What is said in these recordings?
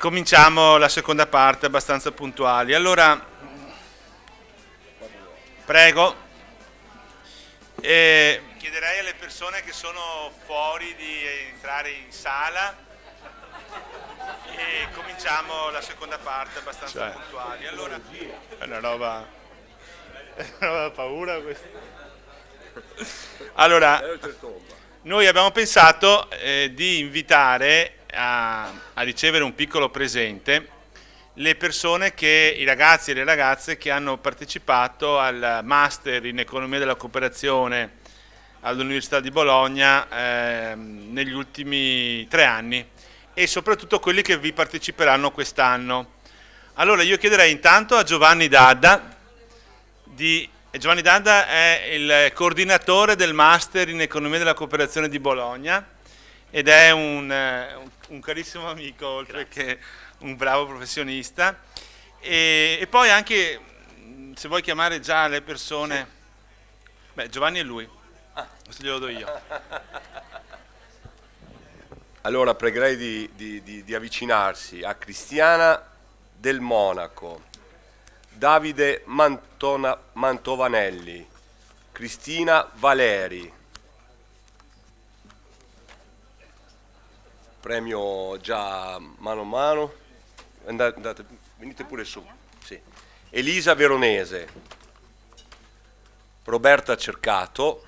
Cominciamo la seconda parte abbastanza puntuali. Allora, prego. Chiederei alle persone che sono fuori di entrare in sala e cominciamo la seconda parte abbastanza puntuali. Allora, è una roba da paura questa. Allora, noi abbiamo pensato di invitare a ricevere un piccolo presente le persone i ragazzi e le ragazze che hanno partecipato al Master in Economia della Cooperazione all'Università di Bologna negli ultimi 3 anni e soprattutto quelli che vi parteciperanno quest'anno. Allora io chiederei intanto a Giovanni D'Adda. Giovanni D'Adda è il coordinatore del Master in Economia della Cooperazione di Bologna ed è un carissimo amico, oltre che un bravo professionista. E poi anche, se vuoi chiamare già le persone, beh, Giovanni è lui, questo glielo do io. Allora pregherei di avvicinarsi a Cristiana Del Monaco, Davide Mantovanelli, Cristina Valeri. Premio già mano a mano. Andate, venite pure su. Sì. Elisa Veronese, Roberta Cercato,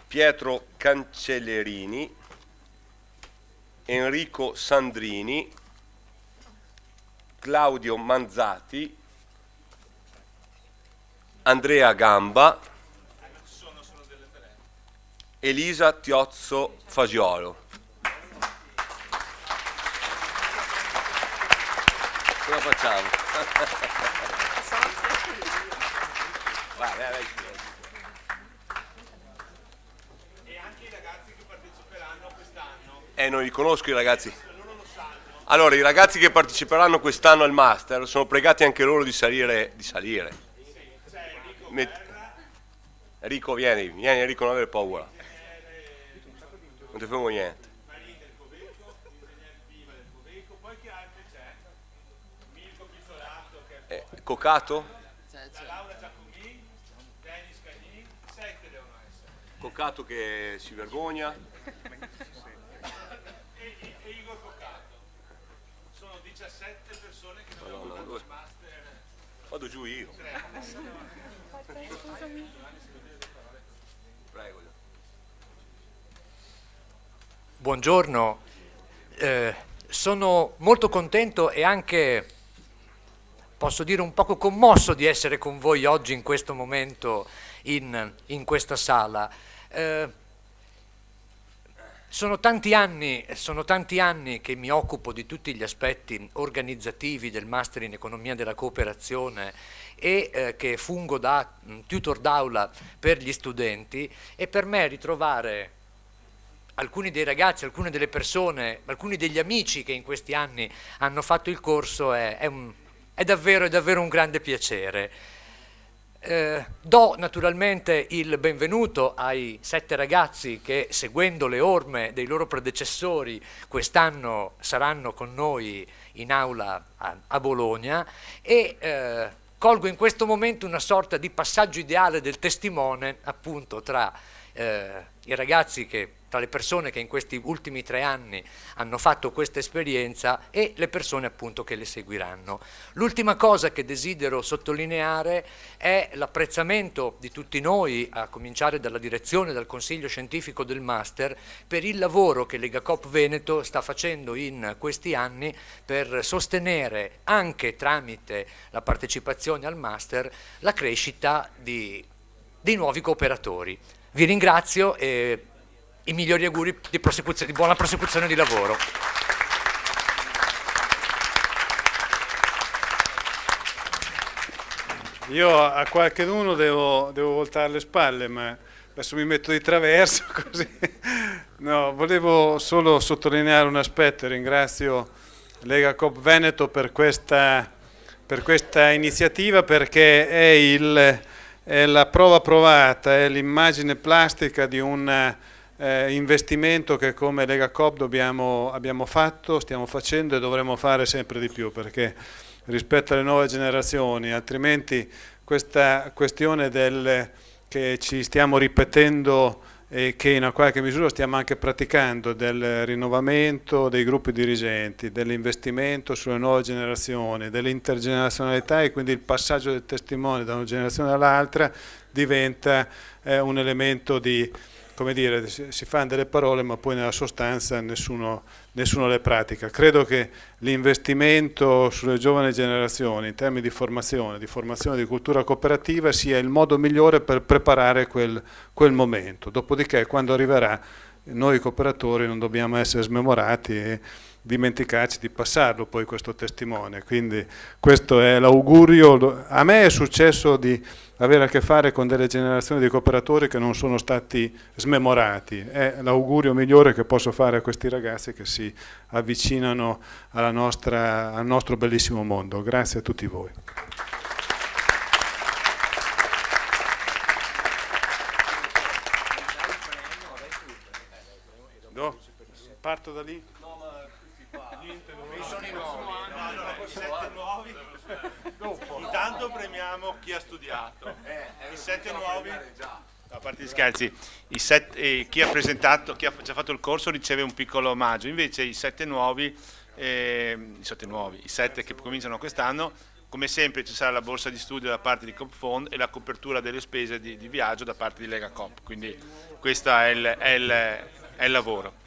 Pietro Cancellerini, Enrico Sandrini, Claudio Manzati, Andrea Gamba, Elisa Tiozzo Fasiolo. Cosa facciamo? Vai. E anche i ragazzi che parteciperanno quest'anno. Non li conosco i ragazzi. Allora, i ragazzi che parteciperanno quest'anno al Master sono pregati anche loro di salire. Enrico, vieni Enrico, non avere paura. Non ti fermo niente. Maria del Coveco, l'ingegnere Piva del Coveco, poi che altri c'è? Mirko Pizzolato che è Cocato? Laura Giacomini, Dennis Cagnin, 7 devono essere. Cocato che si vergogna. E Igor Coccato. Sono 17 persone che non hanno dato il master. Vado giù io. Prego. Buongiorno, sono molto contento e anche, posso dire, un poco commosso di essere con voi oggi in questo momento in questa sala. Sono tanti anni che mi occupo di tutti gli aspetti organizzativi del Master in Economia della Cooperazione e che fungo da tutor d'aula per gli studenti, e per me ritrovare alcuni dei ragazzi, alcune delle persone, alcuni degli amici che in questi anni hanno fatto il corso è davvero un grande piacere. Do naturalmente il benvenuto ai 7 ragazzi che, seguendo le orme dei loro predecessori, quest'anno saranno con noi in aula a Bologna, e colgo in questo momento una sorta di passaggio ideale del testimone, appunto, tra i ragazzi tra le persone che in questi ultimi 3 anni hanno fatto questa esperienza e le persone appunto che le seguiranno. L'ultima cosa che desidero sottolineare è l'apprezzamento di tutti noi, a cominciare dalla direzione, dal consiglio scientifico del Master, per il lavoro che Legacoop Veneto sta facendo in questi anni per sostenere, anche tramite la partecipazione al Master, la crescita dei nuovi cooperatori. Vi ringrazio e i migliori auguri di buona prosecuzione di lavoro. Io a qualcuno devo voltare le spalle, ma adesso mi metto di traverso così. No, volevo solo sottolineare un aspetto. Ringrazio Legacoop Veneto per questa iniziativa, perché è la prova provata, è l'immagine plastica di un investimento che come Lega Coop abbiamo fatto, stiamo facendo e dovremo fare sempre di più, perché rispetto alle nuove generazioni, altrimenti questa questione che ci stiamo ripetendo e che in una qualche misura stiamo anche praticando, del rinnovamento dei gruppi dirigenti, dell'investimento sulle nuove generazioni, dell'intergenerazionalità e quindi il passaggio del testimone da una generazione all'altra diventa un elemento di, come dire, si fanno delle parole ma poi nella sostanza nessuno le pratica. Credo che l'investimento sulle giovani generazioni in termini di formazione di cultura cooperativa sia il modo migliore per preparare quel momento. Dopodiché quando arriverà noi cooperatori non dobbiamo essere smemorati e dimenticarci di passarlo poi questo testimone. Quindi questo è l'augurio. A me è successo di avere a che fare con delle generazioni di cooperatori che non sono stati smemorati. È l'augurio migliore che posso fare a questi ragazzi che si avvicinano al nostro bellissimo mondo. Grazie a tutti voi. No? Parto da lì? Intanto premiamo chi ha studiato. I 7 nuovi, a parte gli scherzi, chi ha presentato, chi ha già fatto il corso riceve un piccolo omaggio. Invece i 7 nuovi, i 7 che cominciano quest'anno, come sempre ci sarà la borsa di studio da parte di Coop Fund e la copertura delle spese di viaggio da parte di Lega Coop. Quindi questo è il lavoro.